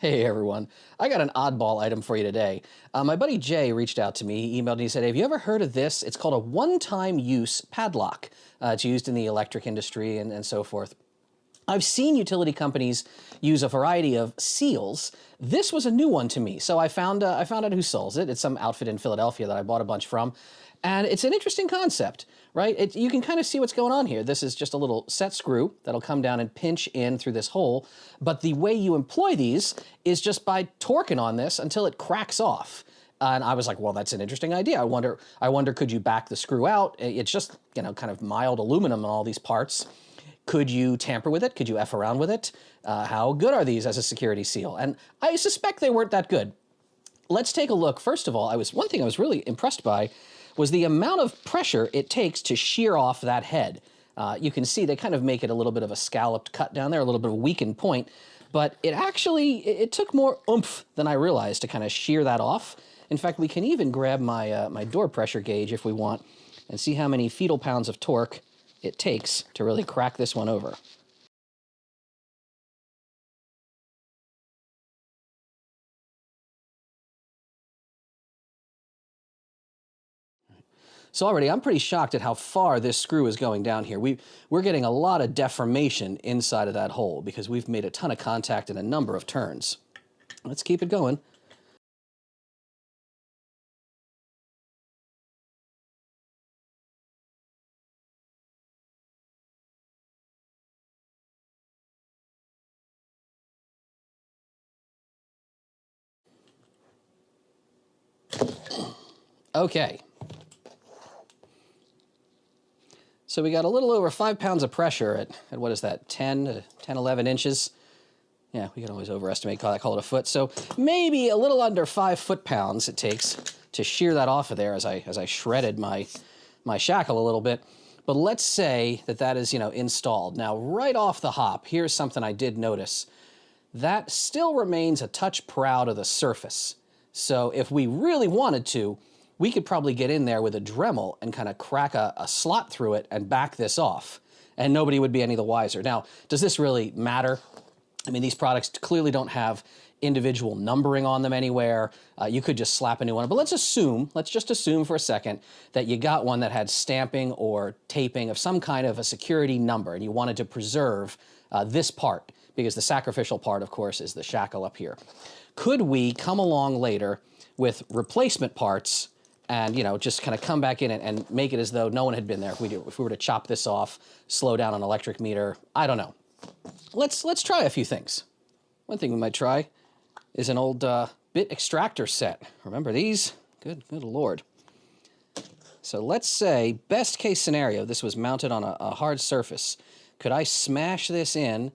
Hey everyone, I got an oddball item for you today. My buddy Jay reached out to me, he emailed and he said, have you ever heard of this? It's called a one-time use padlock. It's used in the electric industry and so forth. I've seen utility companies use a variety of seals. This was a new one to me, so I found out who sells it. It's some outfit in Philadelphia that I bought a bunch from, and it's an interesting concept, right? You can kind of see what's going on here. This is just a little set screw that'll come down and pinch in through this hole, but the way you employ these is just by torquing on this until it cracks off. And I was like, well, that's an interesting idea. I wonder, could you back the screw out? It's just, you know, kind of mild aluminum in all these parts. Could you tamper with it? Could you F around with it? How good are these as a security seal? And I suspect they weren't that good. Let's take a look. First of all, one thing I was really impressed by was the amount of pressure it takes to shear off that head. You can see they kind of make it a little bit of a scalloped cut down there, a little bit of a weakened point, but it took more oomph than I realized to kind of shear that off. In fact, we can even grab my, my door pressure gauge if we want and see how many fetal pounds of torque it takes to really crack this one over. So already I'm pretty shocked at how far this screw is going down here. We're getting a lot of deformation inside of that hole because we've made a ton of contact in a number of turns. Let's keep it going. Okay. So we got a little over 5 pounds of pressure at what is that, 10, 11 inches? Yeah, we can always overestimate, call it a foot. So maybe a little under 5 foot-pounds it takes to shear that off of there as I shredded my shackle a little bit. But let's say that is, you know, installed. Now, right off the hop, here's something I did notice. That still remains a touch proud of the surface. So if we really wanted to, we could probably get in there with a Dremel and kind of crack a slot through it and back this off, and nobody would be any the wiser. Now, does this really matter? I mean, these products clearly don't have individual numbering on them anywhere. You could just slap a new one, but let's just assume for a second that you got one that had stamping or taping of some kind of a security number, and you wanted to preserve this part, because the sacrificial part, of course, is the shackle up here. Could we come along later with replacement parts and, you know, just kind of come back in and make it as though no one had been there if we were to chop this off, slow down an electric meter? I don't know. Let's try a few things. One thing we might try is an old bit extractor set. Remember these? Good Lord. So let's say, best case scenario, this was mounted on a hard surface. Could I smash this in,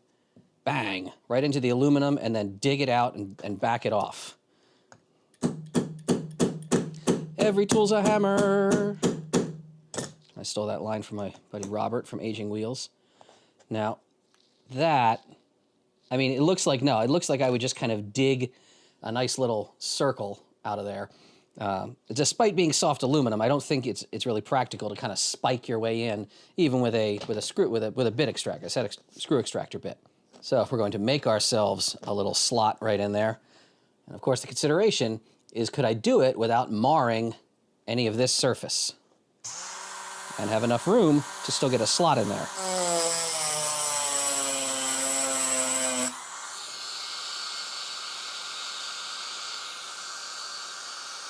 bang, right into the aluminum and then dig it out and back it off? Every tool's a hammer. I stole that line from my buddy Robert from Aging Wheels. Now, that, I mean, it looks like I would just kind of dig a nice little circle out of there. Despite being soft aluminum, I don't think it's really practical to kind of spike your way in, even with a bit extractor, a screw extractor bit. So if we're going to make ourselves a little slot right in there, and of course the consideration is, could I do it without marring any of this surface and have enough room to still get a slot in there?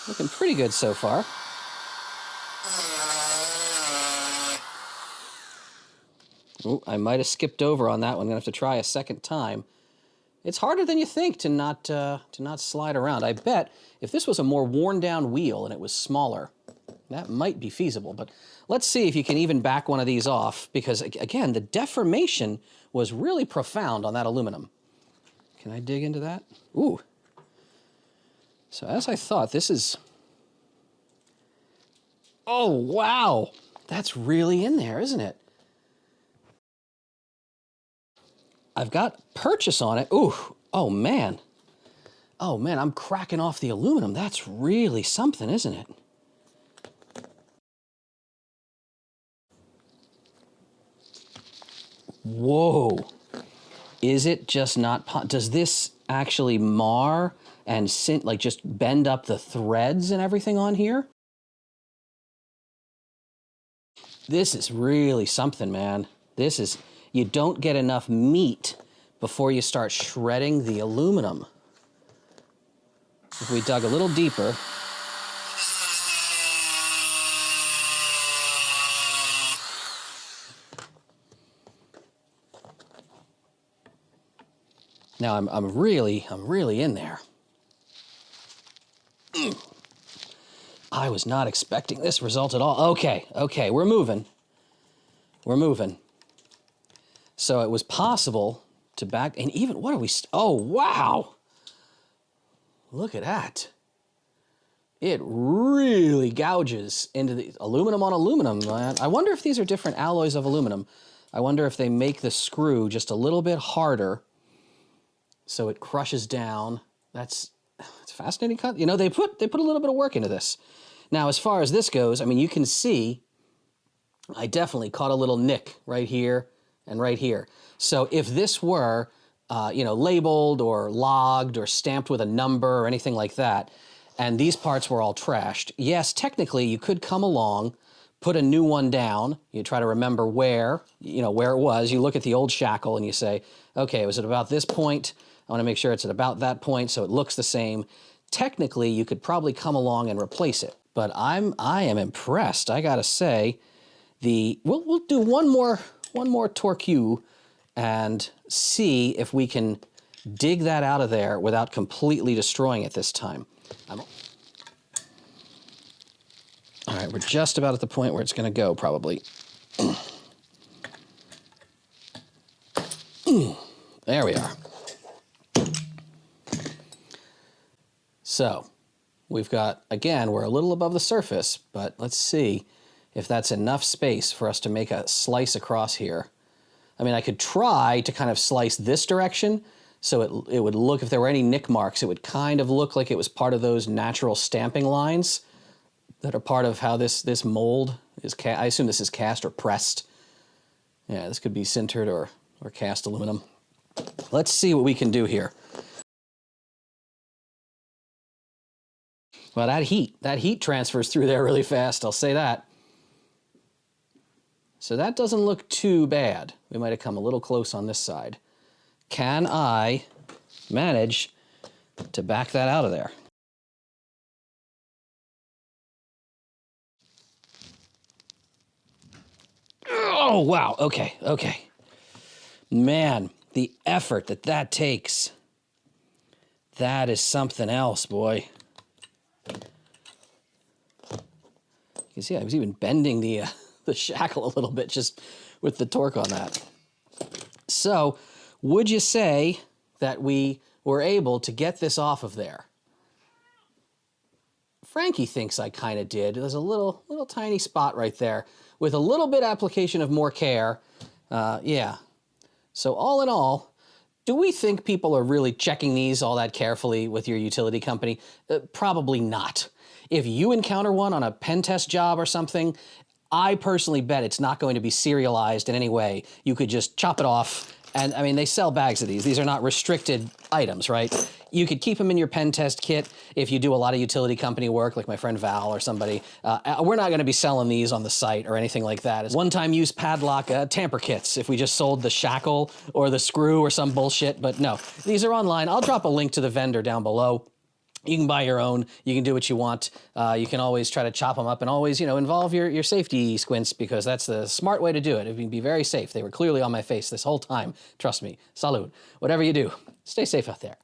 Looking pretty good so far. Ooh, I might have skipped over on that one. I'm gonna have to try a second time. It's harder than you think to not slide around. I bet if this was a more worn down wheel and it was smaller, that might be feasible. But let's see if you can even back one of these off, because again, the deformation was really profound on that aluminum. Can I dig into that? Ooh. So as I thought, this is... Oh, wow! That's really in there, isn't it? I've got purchase on it. Ooh, oh man. Oh man, I'm cracking off the aluminum. That's really something, isn't it? Whoa. Is it just not, does this actually mar and like just bend up the threads and everything on here? This is really something, man. This is, you don't get enough meat before you start shredding the aluminum. If we dug a little deeper, now I'm really in there. I was not expecting this result at all. Okay, we're moving. We're moving. So it was possible to back, and even, what are we, oh, wow. Look at that. It really gouges into the aluminum on aluminum, man. I wonder if these are different alloys of aluminum. I wonder if they make the screw just a little bit harder so it crushes down. That's fascinating cut. You know, they put a little bit of work into this. Now, as far as this goes, I mean, you can see I definitely caught a little nick right here and right here. So if this were, you know, labeled or logged or stamped with a number or anything like that, and these parts were all trashed, yes, technically you could come along, put a new one down, you try to remember where, you know, where it was, you look at the old shackle and you say, okay, was it about this point? I want to make sure it's at about that point so it looks the same. Technically, you could probably come along and replace it, but I am impressed. I gotta say, we'll do one more torque and see if we can dig that out of there without completely destroying it this time. All right, we're just about at the point where it's going to go, probably. There we are. So, we've got, again, we're a little above the surface, but let's see if that's enough space for us to make a slice across here. I mean, I could try to kind of slice this direction, so it would look, if there were any nick marks, it would kind of look like it was part of those natural stamping lines that are part of how this mold is I assume this is cast or pressed. Yeah, this could be sintered or cast aluminum. Let's see what we can do here. Well, that heat transfers through there really fast, I'll say that. So that doesn't look too bad. We might have come a little close on this side. Can I manage to back that out of there? Oh, wow. Okay. Man, the effort that takes. That is something else, boy. You can see I was even bending the shackle a little bit just with the torque on that. So, would you say that we were able to get this off of there? Frankie thinks I kind of did. There's a little tiny spot right there. With a little bit application of more care, yeah. So all in all, do we think people are really checking these all that carefully with your utility company? Probably not. If you encounter one on a pen test job or something, I personally bet it's not going to be serialized in any way. You could just chop it off. And I mean, they sell bags of these. These are not restricted items, right? You could keep them in your pen test kit if you do a lot of utility company work, like my friend Val or somebody. We're not going to be selling these on the site or anything like that. It's one-time use padlock tamper kits if we just sold the shackle or the screw or some bullshit. But no, these are online. I'll drop a link to the vendor down below. You can buy your own. You can do what you want. You can always try to chop them up and always, you know, involve your safety squints because that's the smart way to do it. It would be very safe. They were clearly on my face this whole time. Trust me. Salud. Whatever you do, stay safe out there.